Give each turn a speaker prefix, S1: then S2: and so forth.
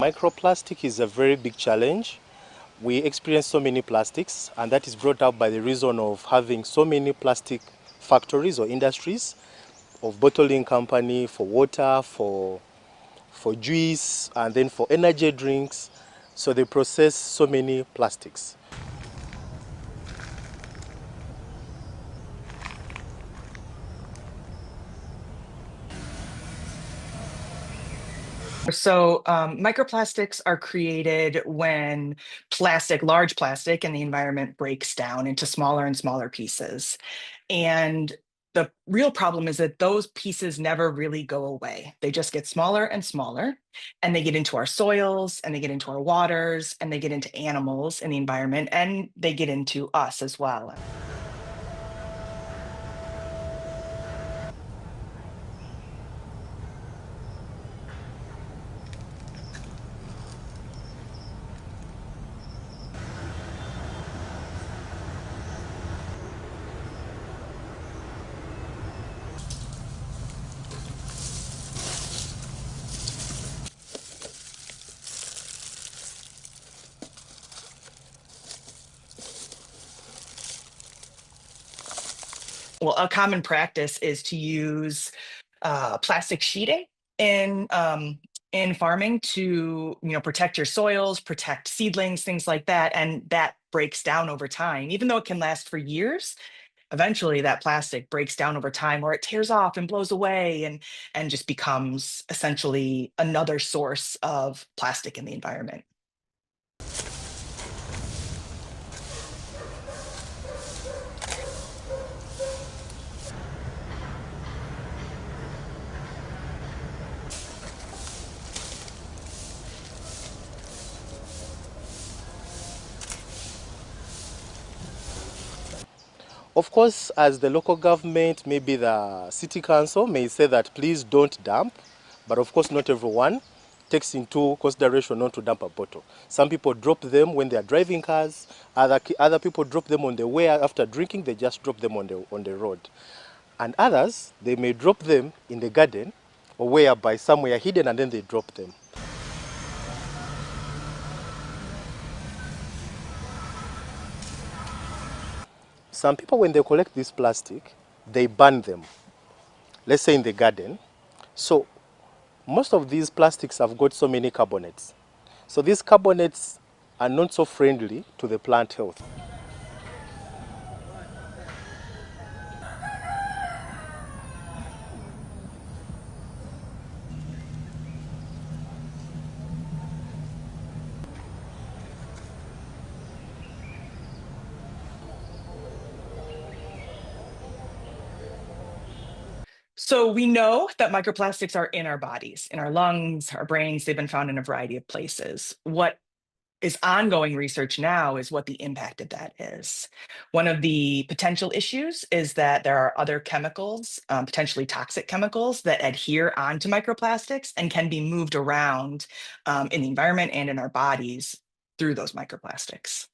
S1: Microplastic is a very big challenge. We experience so many plastics, and that is brought up by the reason of having so many plastic factories or industries of bottling company for water, for juice, and then for energy drinks. So they process so many plastics.
S2: So microplastics are created when large plastic in the environment breaks down into smaller and smaller pieces. And the real problem is that those pieces never really go away. They just get smaller and smaller, and they get into our soils, and they get into our waters, and they get into animals in the environment, and they get into us as well. Well, a common practice is to use plastic sheeting in in farming to protect your soils, protect seedlings, things like that, and that breaks down over time. Even though it can last for years, eventually that plastic breaks down over time, or it tears off and blows away, and just becomes essentially another source of plastic in the environment.
S1: Of course, as the local government, maybe the city council may say that please don't dump, but of course not everyone takes into consideration not to dump a bottle. Some people drop them when they are driving cars, other people drop them on the way after drinking, they just drop them on the road. And others, they may drop them in the garden or whereby somewhere hidden and then they drop them. Some people, when they collect this plastic, they burn them, let's say in the garden. So most of these plastics have got so many carbonates. So these carbonates are not so friendly to the plant health.
S2: So we know that microplastics are in our bodies, in our lungs, our brains. They've been found in a variety of places. What is ongoing research now is what the impact of that is. One of the potential issues is that there are other chemicals, potentially toxic chemicals, that adhere onto microplastics and can be moved around in the environment and in our bodies through those microplastics.